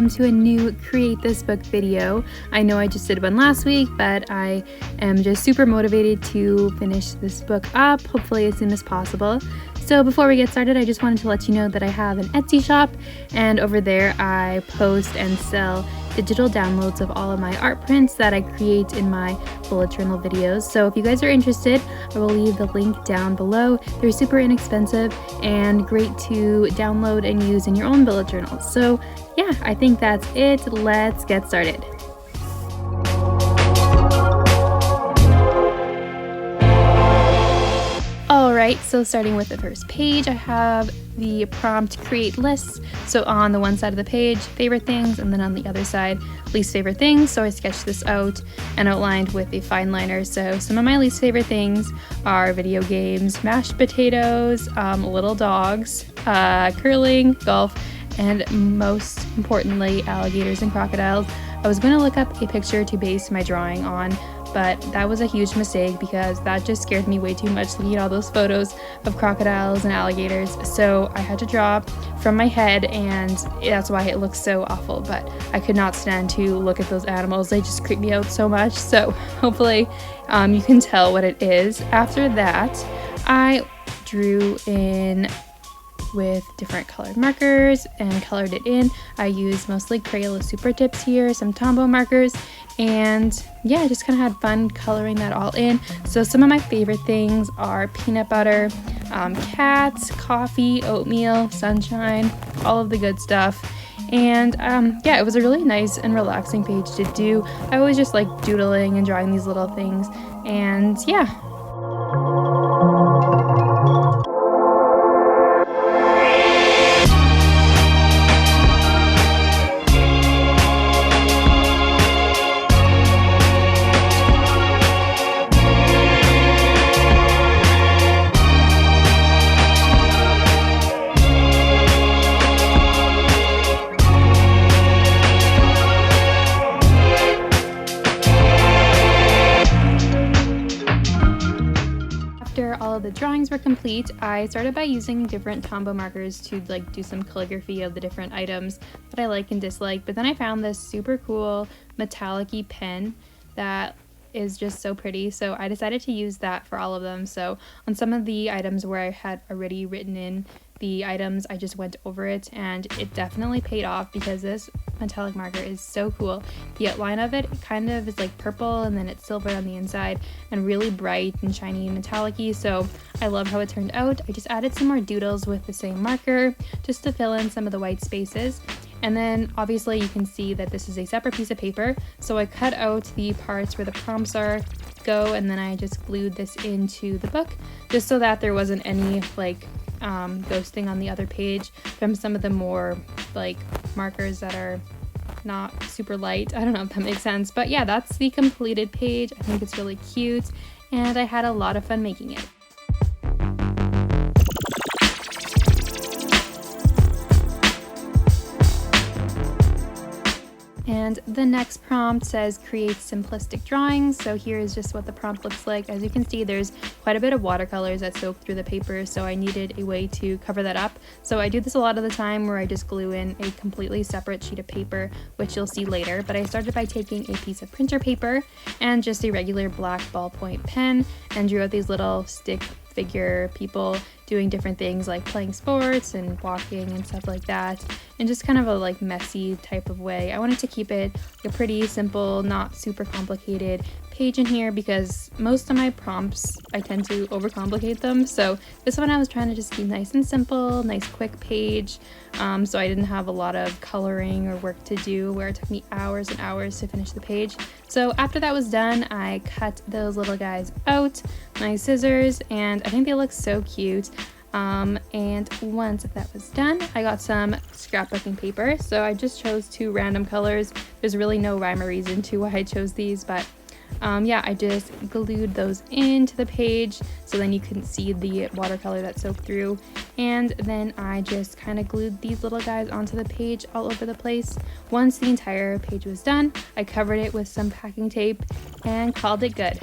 welcome to a new Create This Book video. I know I just did one last week, but I am just super motivated to finish this book up, hopefully as soon as possible. So before we get started, I just wanted to let you know that I have an Etsy shop, and over there I post and sell digital downloads of all of my art prints that I create in my bullet journal videos. So if you guys are interested, I will leave the link down below. They're super inexpensive and great to download and use in your own bullet journals. So yeah, I think that's it. Let's get started. Alright, so starting with the first page, I have the prompt create lists. So on the one side of the page, favorite things, and then on the other side, least favorite things. So I sketched this out and outlined with a fine liner. So some of my least favorite things are video games, mashed potatoes, little dogs, curling, golf, and most importantly, alligators and crocodiles. I was going to look up a picture to base my drawing on, but that was a huge mistake because that just scared me way too much looking at all those photos of crocodiles and alligators. So I had to draw from my head, and that's why it looks so awful. But I could not stand to look at those animals. They just creep me out so much. So hopefully you can tell what it is. After that, I drew in with different colored markers and colored it in. I used mostly Crayola Super Tips here, some Tombow markers, and yeah, I just kind of had fun coloring that all in. So some of my favorite things are peanut butter, cats, coffee, oatmeal, sunshine, all of the good stuff. And yeah, it was a really nice and relaxing page to do. I always just like doodling and drawing these little things, and yeah. After all of the drawings were complete, I started by using different Tombow markers to like do some calligraphy of the different items that I like and dislike. But then I found this super cool metallic-y pen that is just so pretty, so I decided to use that for all of them. So on some of the items where I had already written in the items, I just went over it, and it definitely paid off because this metallic marker is so cool. The outline of it kind of is like purple, and then it's silver on the inside and really bright and shiny and metallic-y, so I love how it turned out. I just added some more doodles with the same marker just to fill in some of the white spaces. And then obviously you can see that this is a separate piece of paper, so I cut out the parts where the prompts go, and then I just glued this into the book just so that there wasn't any like ghosting on the other page from some of the more like markers that are not super light. I don't know if that makes sense, but yeah, that's the completed page. I think it's really cute, and I had a lot of fun making it. And the next prompt says create simplistic drawings. So here is just what the prompt looks like. As you can see, there's quite a bit of watercolors that soak through the paper, so I needed a way to cover that up. So I do this a lot of the time where I just glue in a completely separate sheet of paper, which you'll see later. But I started by taking a piece of printer paper and just a regular black ballpoint pen and drew out these little stick figure people doing different things like playing sports and walking and stuff like that, in just kind of a like messy type of way. I wanted to keep it a pretty simple, not super complicated page in here because most of my prompts I tend to overcomplicate them. So this one I was trying to just keep nice and simple, nice quick page, so I didn't have a lot of coloring or work to do where it took me hours and hours to finish the page. So after that was done, I cut those little guys out, my scissors, and I think they look so cute. And once that was done, I got some scrapbooking paper. So I just chose two random colors. There's really no rhyme or reason to why I chose these, but yeah, I just glued those into the page so then you couldn't see the watercolor that soaked through, and then I just kind of glued these little guys onto the page all over the place. Once the entire page was done, I covered it with some packing tape and called it good.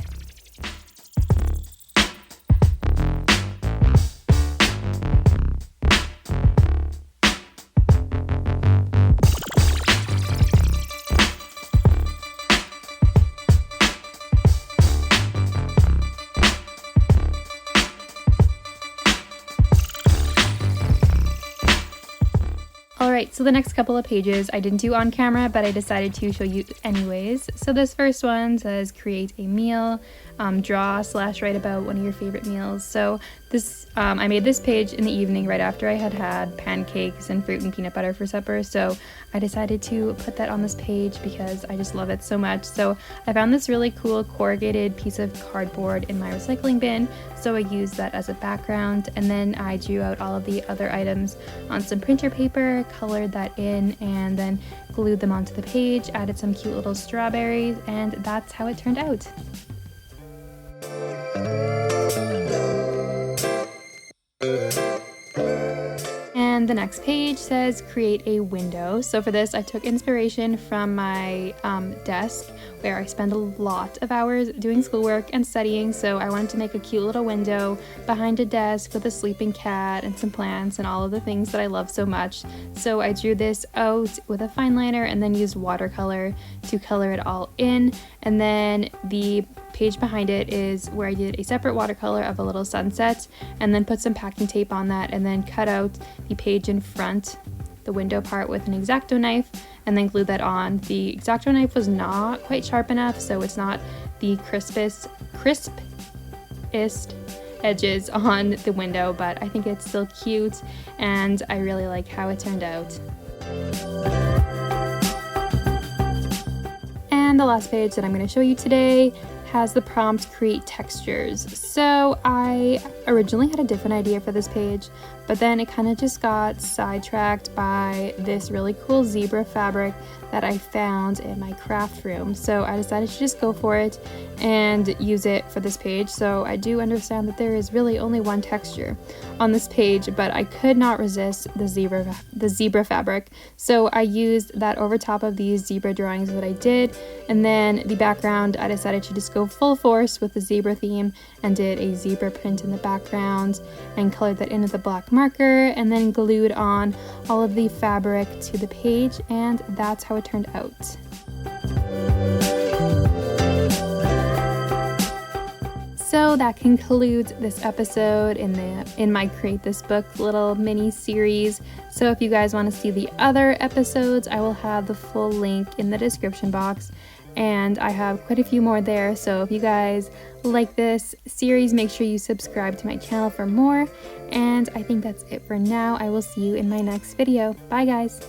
Alright, so the next couple of pages I didn't do on camera, but I decided to show you anyways. So this first one says create a meal, draw/write about one of your favorite meals. So this I made this page in the evening right after I had pancakes and fruit and peanut butter for supper. So I decided to put that on this page because I just love it so much. So I found this really cool corrugated piece of cardboard in my recycling bin. So I used that as a background, and then I drew out all of the other items on some printer paper, colored that in, and then glued them onto the page, added some cute little strawberries, and that's how it turned out. And the next page says create a window. So for this I took inspiration from my desk, where I spend a lot of hours doing schoolwork and studying. So I wanted to make a cute little window behind a desk with a sleeping cat and some plants and all of the things that I love so much. So I drew this out with a fine liner and then used watercolor to color it all in. And then the page behind it is where I did a separate watercolor of a little sunset and then put some packing tape on that, and then cut out the page in front, the window part, with an X-Acto knife, and then glued that on. The X-Acto knife was not quite sharp enough, so it's not the crispest edges on the window, but I think it's still cute and I really like how it turned out. And the last page that I'm going to show you today has the prompt create textures. So I originally had a different idea for this page, but then it kind of just got sidetracked by this really cool zebra fabric that I found in my craft room. So I decided to just go for it and use it for this page. So I do understand that there is really only one texture on this page, but I could not resist the zebra fabric. So I used that over top of these zebra drawings that I did, and then the background I decided to just go full force with the zebra theme and did a zebra print in the background and colored that in with a black marker, and then glued on all of the fabric to the page, and that's how it turned out. So that concludes this episode in my Create This Book little mini series. So if you guys want to see the other episodes, I will have the full link in the description box, and I have quite a few more there. So if you guys like this series, make sure you subscribe to my channel for more. And I think that's it for now. I will see you in my next video. Bye guys.